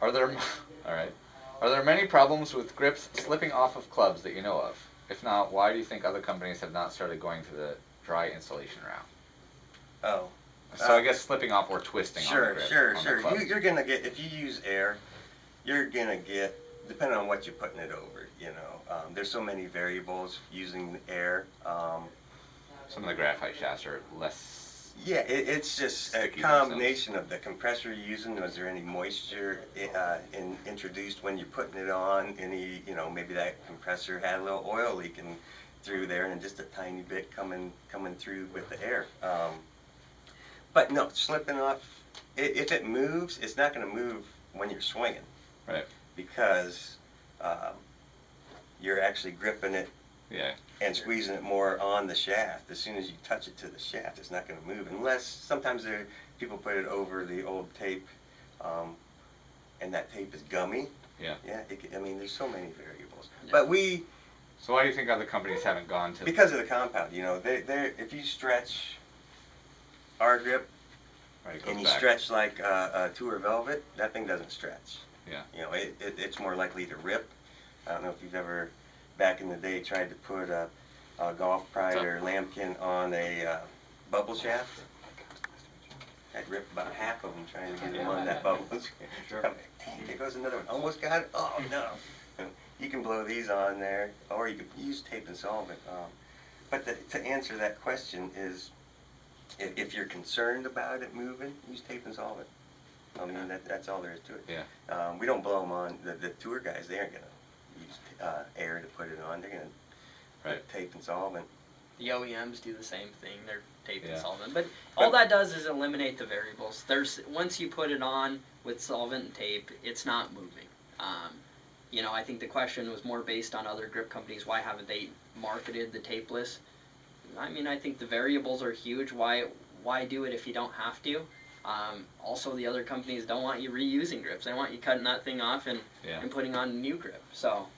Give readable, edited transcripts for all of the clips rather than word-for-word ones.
Are there, all right, are there many problems with grips slipping off of clubs that you know of? If not, why do you think other companies have not started going to the dry installation route? Oh. So I guess slipping off or twisting on the Sure, grip. sure, on sure. The club. You're gonna get, if you use air, you're gonna get, depending on what you're putting it over, you know. There's so many variables using air. Some of the graphite shafts are less. Yeah, it's just a combination of the compressor you're using. Was there any moisture introduced when you're putting it on? Any, you know, maybe that compressor had a little oil leaking through there, and just a tiny bit coming through with the air. But no, slipping off. If it moves, it's not going to move when you're swinging. Right. Because you're actually gripping it. Yeah. And squeezing it more on the shaft. As soon as you touch it to the shaft, it's not going to move, unless sometimes people put it over the old tape, and that tape is gummy. Yeah. Yeah. I mean, there's so many variables. Yeah. But So why do you think other companies haven't gone to? Because of the compound. You know, if you stretch our grip, right, and you back. stretch like a Tour Velvet, that thing doesn't stretch. Yeah. You know, it's more likely to rip. I don't know if you've ever, back in the day, tried to put a golf pride or lambkin on a bubble shaft. I'd rip about half of them trying to get them on that bubble. Sure. Here goes another one. Almost got it. Oh no! You can blow these on there, or you can use tape and solvent. But to answer that question is, if you're concerned about it moving, use tape and solvent. I mean, that's all there is to it. Yeah. We don't blow them on. The tour guys, they aren't gonna use air to put it on. They're gonna put tape and solvent. The OEMs do the same thing. They're tape and Yeah. solvent, but all that does is eliminate the variables. Once you put it on with solvent and tape, it's not moving. You know, I think the question was more based on other grip companies. Why haven't they marketed the tapeless? I mean, I think the variables are huge. Why do it if you don't have to? Also, the other companies don't want you reusing grips. They want you cutting that thing off and putting on a new grip. So,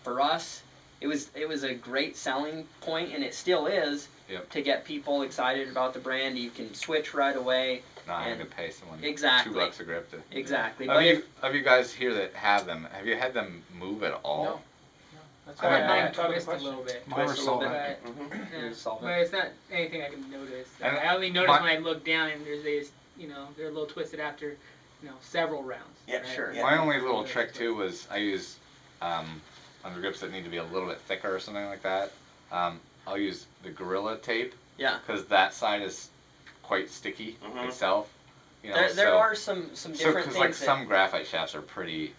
for us, it was a great selling point, and it still is, to get people excited about the brand. You can switch right away. Not having to pay someone exactly $2 a grip to. Exactly. Of you guys here that have them, have you had them move at all? No. That's why I twist a little bit. Mine were solvent. But it's not anything I can notice. I only notice when I look down and they're a little twisted after, several rounds. Yeah, right? Sure. Yeah. My only little trick too was I use under grips that need to be a little bit thicker or something like that. I'll use the Gorilla tape. Yeah. Because that side is quite sticky itself. You know, there are some different things. Like some graphite shafts are pretty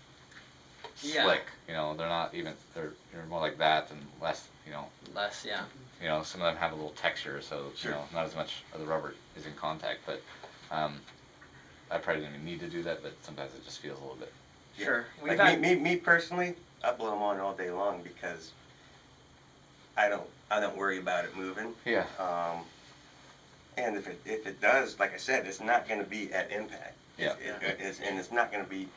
Yeah. slick. You know, they're not even. They're more like that and less. You know. Less, yeah. You know, some of them have a little texture, so you know, not as much of the rubber is in contact. But I probably didn't even need to do that, but sometimes it just feels a little bit. Sure. Like me personally, I blow them on all day long because I don't worry about it moving. Yeah. And if it does, like I said, it's not going to be at impact. Yeah. And it's not going to be,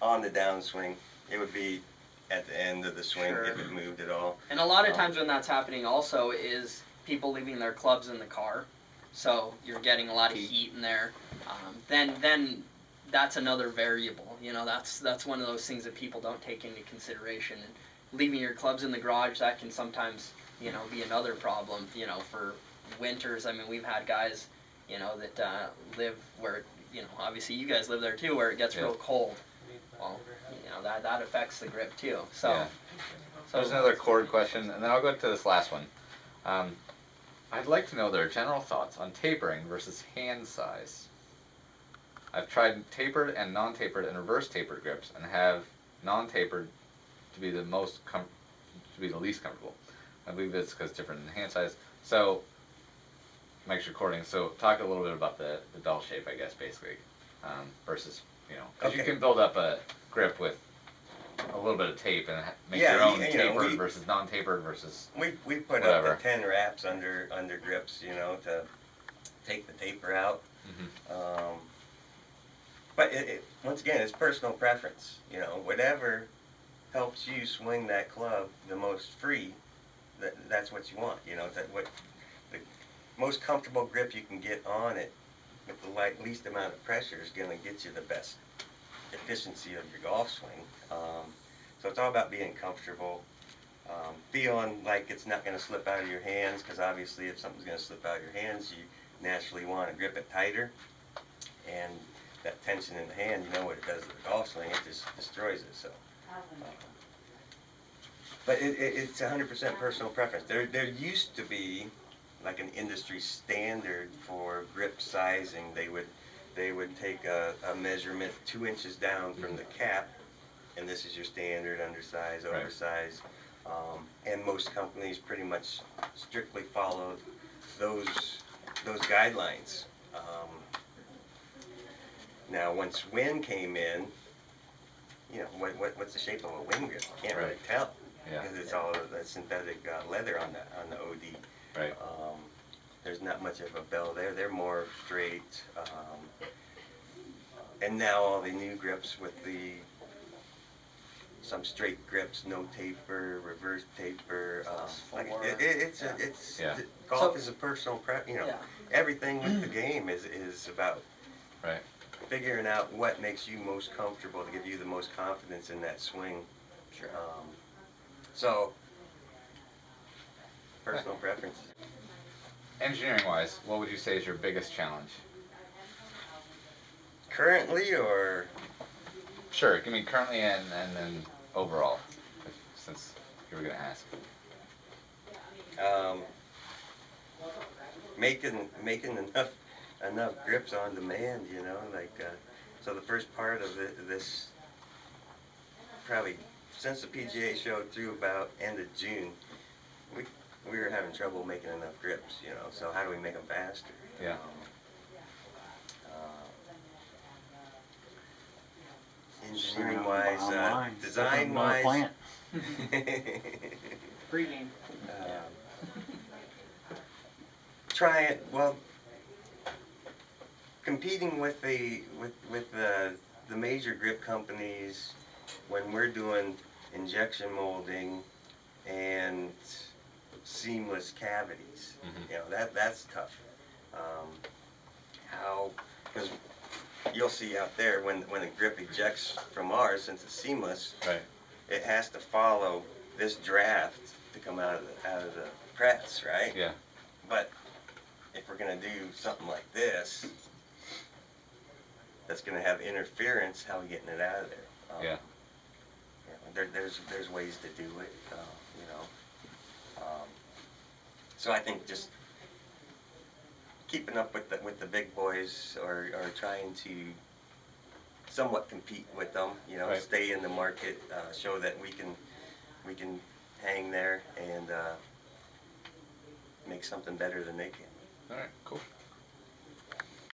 on the downswing. It would be at the end of the swing if it moved at all. And a lot of times when that's happening also is people leaving their clubs in the car. So you're getting a lot of heat in there. Then that's another variable. That's one of those things that people don't take into consideration. And leaving your clubs in the garage, that can sometimes, be another problem, for winters. I mean, we've had guys, that live where, obviously you guys live there too, where it gets real cold. Well, that affects the grip too. So, so there's another cord question, and then I'll go to this last one. I'd like to know their general thoughts on tapering versus hand size. I've tried tapered and non-tapered and reverse tapered grips, and have non-tapered to be the least comfortable. I believe it's because it's different in hand size. So, makes recording. So, talk a little bit about the bell shape, I guess, basically, versus because you can build up a grip with a little bit of tape and make your own tapered versus non-tapered versus. We put up to 10 wraps under grips, to take the taper out. Mm-hmm. But once again, it's personal preference. Whatever helps you swing that club the most free, that's what you want. What the most comfortable grip you can get on it with the least amount of pressure is going to get you the best efficiency of your golf swing. So it's all about being comfortable, feeling like it's not going to slip out of your hands, because obviously if something's going to slip out of your hands, you naturally want to grip it tighter. And that tension in the hand, you know what it does to the golf swing, it just destroys it. So, but it's 100% personal preference. There used to be like an industry standard for grip sizing. They would take a measurement 2 inches down from the cap, and this is your standard undersize, oversize. And most companies pretty much strictly followed those guidelines. Now, once wind came in, you know, what's the shape of a wind grip? You can't really tell, because it's all the synthetic leather on the OD. Right. There's not much of a bell there. They're more straight. And now all the new grips with some straight grips, no taper, reverse taper. Golf is a personal everything with the game is about figuring out what makes you most comfortable to give you the most confidence in that swing. Sure. So, personal preference. Engineering-wise, what would you say is your biggest challenge? Currently, or? Sure, give me currently and then overall, since you were going to ask. Making enough grips on demand, you know, like, so the first part of this, probably since the PGA showed through about end of June, we were having trouble making enough grips, you know, so how do we make them faster? Yeah. Engineering-wise, design-wise. Pre-game. Try it. Well, competing with the major grip companies when we're doing injection molding and seamless cavities, you know, that's tough. Because you'll see out there when a grip ejects from ours, since it's seamless, it has to follow this draft to come out of the press, right? Yeah. But if we're going to do something like this, that's going to have interference, how are we getting it out of there? Yeah. There's ways to do it, you know. So I think just keeping up with the big boys, or trying to somewhat compete with them, you know, stay in the market, show that we can hang there and make something better than they can. All right, cool.